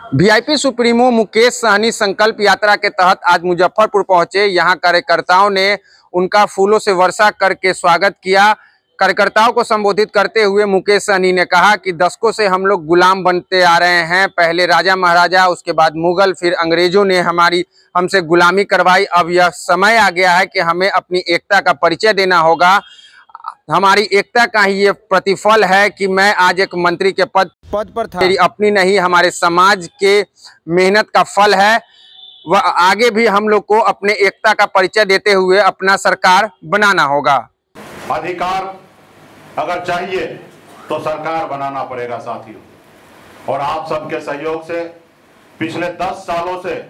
VIP supremo Mukesh Sahni संकल्प यात्रा के तहत आज मुजफ्फरपुर पहुंचे। यहां कार्यकर्ताओं ने उनका फूलों से वर्षा करके स्वागत किया। कार्यकर्ताओं को संबोधित करते हुए मुकेश सहनी ने कहा कि दशकों से हम लोग गुलाम बनते आ रहे हैं। पहले राजा महाराजा, उसके बाद मुगल, फिर अंग्रेजों ने हमसे गुलामी करवाई। अब यह समय आ गया है कि हमें अपनी एकता का परिचय देना होगा। हमारी एकता का ही ये प्रतिफल है कि मैं आज एक मंत्री के पद पर था। मेरी अपनी नहीं, हमारे समाज के मेहनत का फल है। वह आगे भी हम लोग को अपने एकता का परिचय देते हुए अपना सरकार बनाना होगा। अधिकार अगर चाहिए तो सरकार बनाना पड़ेगा साथियों, और आप सबके सहयोग से पिछले 10 सालों से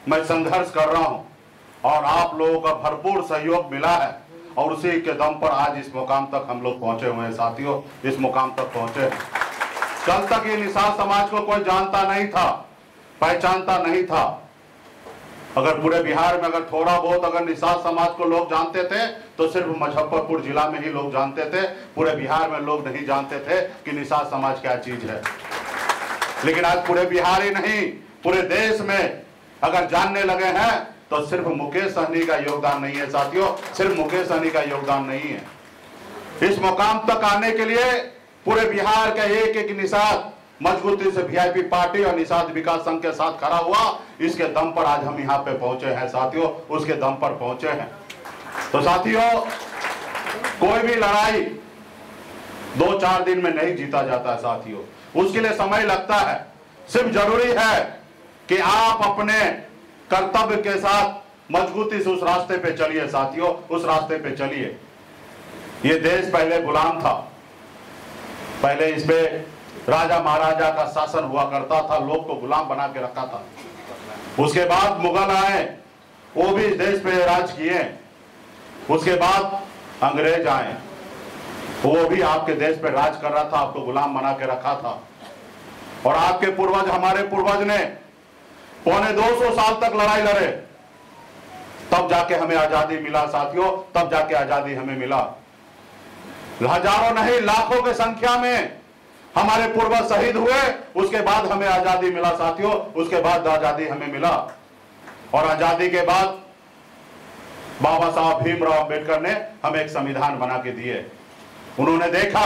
मैं संघर्ष कर रहा हूं और आप लोगों का भरपूर सहयोग मिला है और उसी के दम पर आज इस मुकाम तक हम लोग पहुंचे हुए हैं साथियों। इस मुकाम तक पहुंचे। कल तक ये निषाद समाज को कोई जानता नहीं था, पहचानता नहीं था। अगर पूरे बिहार में अगर थोड़ा बहुत अगर निषाद समाज को लोग जानते थे तो सिर्फ मुजफ्फरपुर जिला में ही लोग जानते थे। पूरे बिहार में लोग नहीं जानते थे कि निषाद समाज क्या चीज है। लेकिन आज पूरे बिहार ही नहीं, पूरे देश में अगर जानने लगे हैं तो सिर्फ मुकेश सहनी का योगदान नहीं है साथियों, सिर्फ मुकेश सहनी का योगदान नहीं है। इस मुकाम तक आने के लिए पूरे बिहार का एक एक निषाद मजबूती से वीआईपी पार्टी और निषाद विकास संघ के साथ खड़ा हुआ। इसके दम पर आज हम यहाँ पे पहुंचे हैं साथियों, उसके दम पर पहुंचे हैं। तो साथियों, कोई भी लड़ाई 2-4 दिन में नहीं जीता जाता है साथियों, उसके लिए समय लगता है। सिर्फ जरूरी है कि आप अपने कर्तव्य के साथ मजबूती से उस रास्ते पे चलिए साथियों, उस रास्ते पे चलिए। ये देश पहले गुलाम था, पहले इसमें राजा महाराजा का शासन हुआ करता था, लोग को गुलाम बना के रखा था। उसके बाद मुगल आए, वो भी इस देश पे राज किए। उसके बाद अंग्रेज आए, वो भी आपके देश पे राज कर रहा था, आपको गुलाम बना के रखा था। और आपके पूर्वज, हमारे पूर्वज ने 250 साल तक लड़ाई लड़े, तब जाके हमें आजादी मिला साथियों, तब जाके आजादी हमें मिला। हजारों नहीं लाखों की संख्या में हमारे पूर्वज शहीद हुए, उसके बाद हमें आजादी मिला साथियों, उसके बाद आजादी हमें मिला। और आजादी के बाद बाबा साहब भीमराव अंबेडकर ने हमें एक संविधान बना के दिए। उन्होंने देखा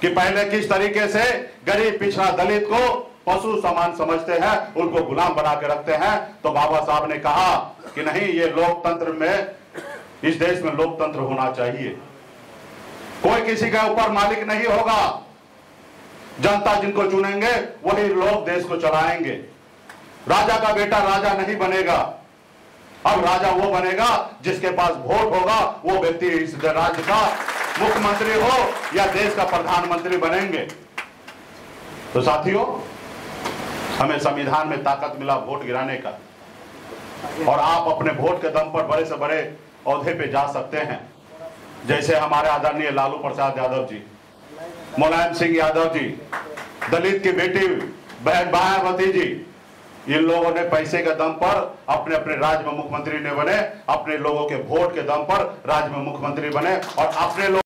कि पहले किस तरीके से गरीब पिछड़ा दलित को पशु समान समझते हैं, उनको गुलाम बना के रखते हैं। तो बाबा साहब ने कहा कि नहीं, ये लोकतंत्र में, इस देश में लोकतंत्र होना चाहिए। कोई किसी के ऊपर मालिक नहीं होगा, जनता जिनको चुनेंगे वही लोग देश को चलाएंगे। राजा का बेटा राजा नहीं बनेगा, अब राजा वो बनेगा जिसके पास वोट होगा, वो व्यक्ति इस राज्य का मुख्यमंत्री हो या देश का प्रधानमंत्री बनेंगे। तो साथियों, हमें संविधान में ताकत मिला वोट गिराने का, और आप अपने वोट के दम पर बड़े से बड़े ओहदे पे जा सकते हैं। जैसे हमारे आदरणीय लालू प्रसाद यादव जी, मुलायम सिंह यादव जी, दलित की बेटी बहन मायावती जी, इन लोगों ने पैसे के दम पर अपने अपने राज्य में मुख्यमंत्री ने बने, अपने लोगों के वोट के दम पर राज्य में मुख्यमंत्री बने और अपने लोग